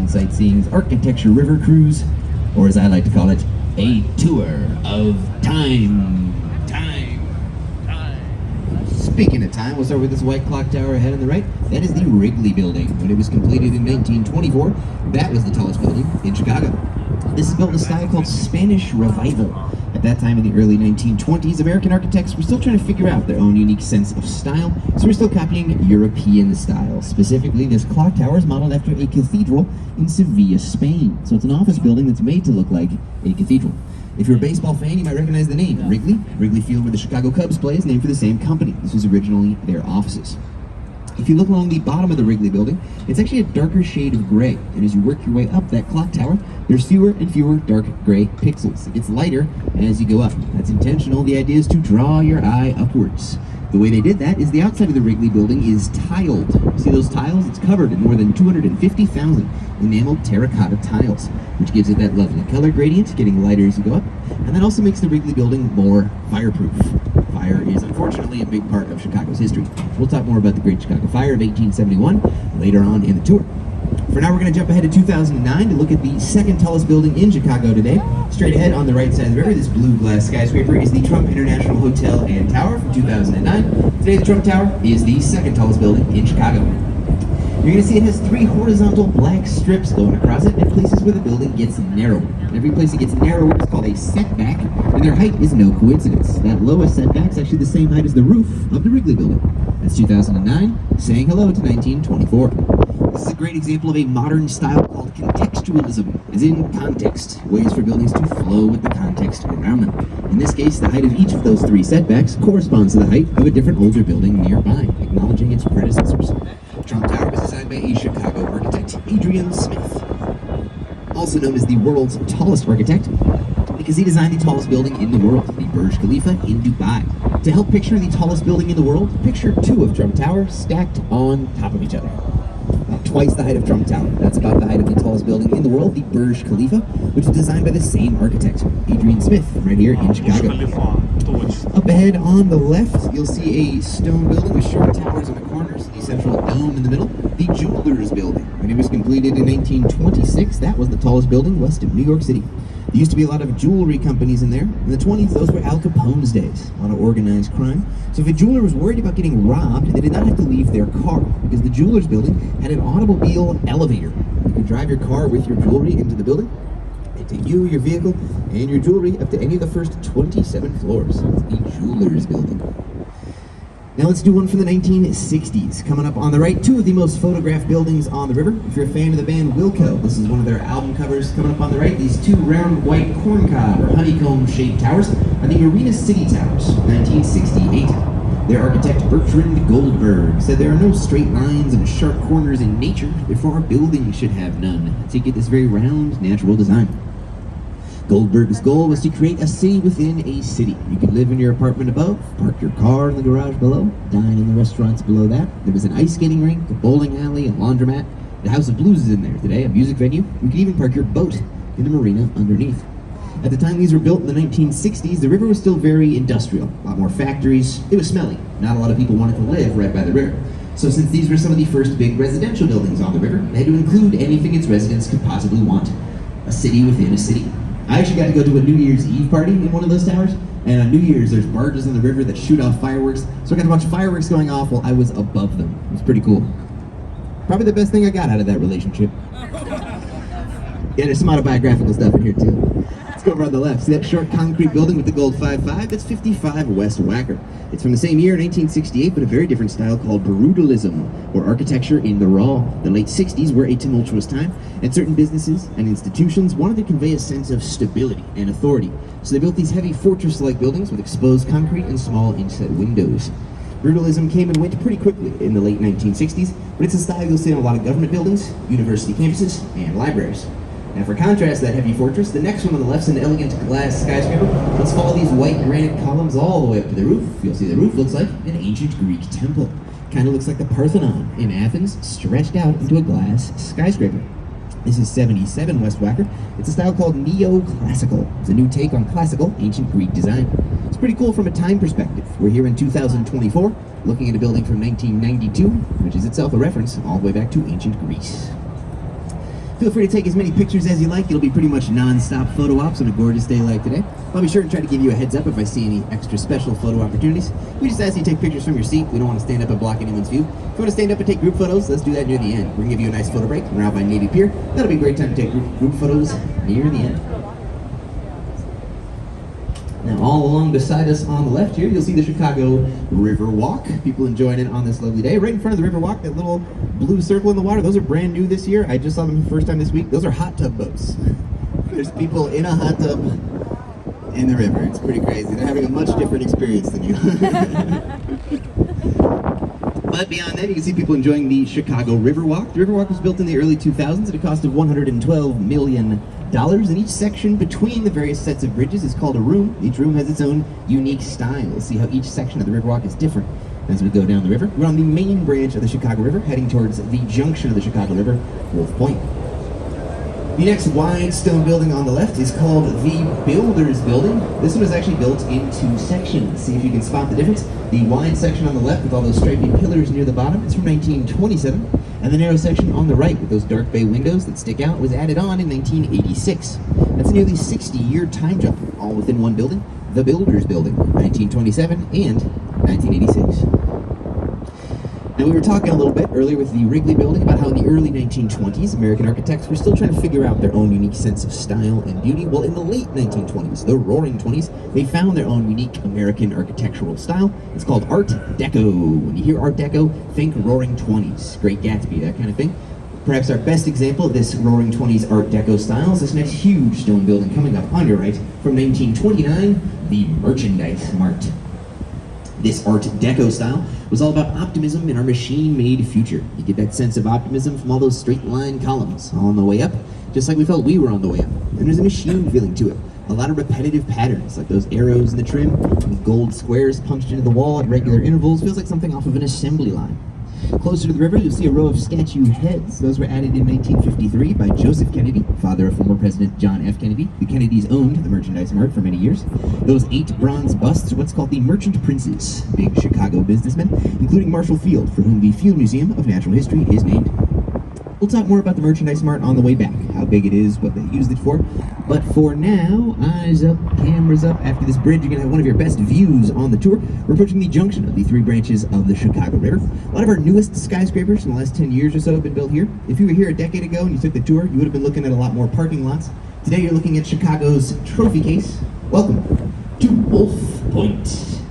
and Sightseeing's Architecture River Cruise, or as I like to call it, a tour of time. Speaking of time, we'll start with this white clock tower ahead on the right. That is the Wrigley Building. When it was completed in 1924, that was the tallest building in Chicago. This is built in a style called Spanish Revival. At that time in the early 1920s, American architects were still trying to figure out their own unique sense of style, so we're still copying European style. Specifically, this clock tower is modeled after a cathedral in Sevilla, Spain. So it's an office building that's made to look like a cathedral. If you're a baseball fan, you might recognize the name, Wrigley. Wrigley Field, where the Chicago Cubs play, is named for the same company. This was originally their offices. If you look along the bottom of the Wrigley Building, it's actually a darker shade of gray. And as you work your way up that clock tower, there's fewer and fewer dark gray pixels. It gets lighter as you go up. That's intentional. The idea is to draw your eye upwards. The way they did that is the outside of the Wrigley Building is tiled. See those tiles? It's covered in more than 250,000 enameled terracotta tiles, which gives it that lovely color gradient, getting lighter as you go up. And that also makes the Wrigley Building more fireproof. Fire is unfortunately a big part of Chicago's history. We'll talk more about the Great Chicago Fire of 1871 later on in the tour. For now, we're going to jump ahead to 2009 to look at the second tallest building in Chicago today. Straight ahead on the right side of the river, this blue glass skyscraper is the Trump International Hotel and Tower from 2009. Today, the Trump Tower is the second tallest building in Chicago. You're going to see it has 3 horizontal black strips going across it at places where the building gets narrower. Every place it gets narrower is called a setback, and their height is no coincidence. That lowest setback is actually the same height as the roof of the Wrigley Building. That's 2009, saying hello to 1924. This is a great example of a modern style called contextualism, as in context, ways for buildings to flow with the context around them. In this case, the height of each of those 3 setbacks corresponds to the height of a different older building nearby, acknowledging its predecessors. Trump Tower was designed by a Chicago architect, Adrian Smith, also known as the world's tallest architect, because he designed the tallest building in the world, the Burj Khalifa in Dubai. To help picture the tallest building in the world, picture 2 of Trump Tower stacked on top of each other. Twice the height of Trump Tower. That's about the height of the tallest building in the world, the Burj Khalifa, which was designed by the same architect, Adrian Smith, right here in Chicago. Up ahead on the left, you'll see a stone building with short towers in the corners, the central dome in the middle, the Jewelers Building. When it was completed in 1926, that was the tallest building west of New York City. There used to be a lot of jewelry companies in there. In the 20s, those were Al Capone's days, a lot of organized crime. So if a jeweler was worried about getting robbed, they did not have to leave their car, because the Jewelers Building had an automobile elevator. You could drive your car with your jewelry into the building. They take you, your vehicle, and your jewelry up to any of the first 27 floors. That's the Jewelers Building. Now let's do one from the 1960s. Coming up on the right, 2 of the most photographed buildings on the river. If you're a fan of the band Wilco, this is one of their album covers. Coming up on the right, these 2 round white corncob or honeycomb-shaped towers are the Marina City Towers, 1968. Their architect Bertrand Goldberg said there are no straight lines and sharp corners in nature, therefore a building should have none. To get this very round, natural design. Goldberg's goal was to create a city within a city. You could live in your apartment above, park your car in the garage below, dine in the restaurants below that. There was an ice skating rink, a bowling alley, a laundromat. The House of Blues is in there today, a music venue. You could even park your boat in the marina underneath. At the time these were built in the 1960s, the river was still very industrial. A lot more factories. It was smelly. Not a lot of people wanted to live right by the river. So since these were some of the first big residential buildings on the river, they had to include anything its residents could possibly want. A city within a city. I actually got to go to a New Year's Eve party in one of those towers, and on New Year's there's barges on the river that shoot off fireworks, so I got to watch fireworks going off while I was above them. It was pretty cool. Probably the best thing I got out of that relationship. Yeah, there's some autobiographical stuff in here too. Let's go over on the left. See that short concrete building with the gold 5-5? That's 55 West Wacker. It's from the same year, 1968, but a very different style called brutalism, or architecture in the raw. The late 60s were a tumultuous time, and certain businesses and institutions wanted to convey a sense of stability and authority. So they built these heavy fortress-like buildings with exposed concrete and small inset windows. Brutalism came and went pretty quickly in the late 1960s, but it's a style you'll see in a lot of government buildings, university campuses, and libraries. Now for contrast to that heavy fortress, the next one on the left is an elegant glass skyscraper. Let's follow these white granite columns all the way up to the roof. You'll see the roof looks like an ancient Greek temple. Kind of looks like the Parthenon in Athens, stretched out into a glass skyscraper. This is 77 West Wacker. It's a style called neoclassical. It's a new take on classical ancient Greek design. It's pretty cool from a time perspective. We're here in 2024, looking at a building from 1992, which is itself a reference all the way back to ancient Greece. Feel free to take as many pictures as you like. It'll be pretty much non-stop photo ops on a gorgeous day like today. I'll be sure to try to give you a heads up if I see any extra special photo opportunities. We just ask you to take pictures from your seat. We don't want to stand up and block anyone's view. If you want to stand up and take group photos, let's do that near the end. We're going to give you a nice photo break. We're out by Navy Pier. That'll be a great time to take group photos near the end. Now, all along beside us on the left here, you'll see the Chicago River Walk. People enjoying it on this lovely day. Right in front of the River Walk, that little blue circle in the water, those are brand new this year. I just saw them the first time this week. Those are hot tub boats. There's people in a hot tub in the river. It's pretty crazy. They're having a much different experience than you. But beyond that, you can see people enjoying the Chicago River Walk. The River Walk was built in the early 2000s at a cost of $112 million. And each section between the various sets of bridges is called a room. Each room has its own unique style. You'll see how each section of the Riverwalk is different as we go down the river. We're on the main branch of the Chicago River, heading towards the junction of the Chicago River, Wolf Point. The next wide stone building on the left is called the Builders Building. This one is actually built in two sections. See if you can spot the difference. The wide section on the left with all those stripy pillars near the bottom is from 1927. And the narrow section on the right with those dark bay windows that stick out was added on in 1986. That's a nearly 60-year time jump, all within one building. The Builders Building, 1927 and 1986. Now, we were talking a little bit earlier with the Wrigley Building about how in the early 1920s, American architects were still trying to figure out their own unique sense of style and beauty. Well, in the late 1920s, the Roaring 20s, they found their own unique American architectural style. It's called Art Deco. When you hear Art Deco, think Roaring 20s, Great Gatsby, that kind of thing. Perhaps our best example of this Roaring 20s Art Deco style is this next huge stone building coming up on your right from 1929, the Merchandise Mart. This Art Deco style was all about optimism in our machine-made future. You get that sense of optimism from all those straight-line columns all on the way up, just like we felt we were on the way up. And there's a machine feeling to it. A lot of repetitive patterns, like those arrows in the trim, and gold squares punched into the wall at regular intervals. Feels like something off of an assembly line. Closer to the river, you'll see a row of statue heads. Those were added in 1953 by Joseph Kennedy, father of former President John F. Kennedy. The Kennedys owned the Merchandise Mart for many years. Those 8 bronze busts are what's called the Merchant Princes, big Chicago businessmen, including Marshall Field, for whom the Field Museum of Natural History is named. We'll talk more about the Merchandise Mart on the way back, how big it is, what they used it for. But for now, eyes up, cameras up. After this bridge, you're going to have one of your best views on the tour. We're approaching the junction of the 3 branches of the Chicago River. A lot of our newest skyscrapers in the last 10 years or so have been built here. If you were here a decade ago and you took the tour, you would have been looking at a lot more parking lots. Today, you're looking at Chicago's trophy case. Welcome to Wolf Point.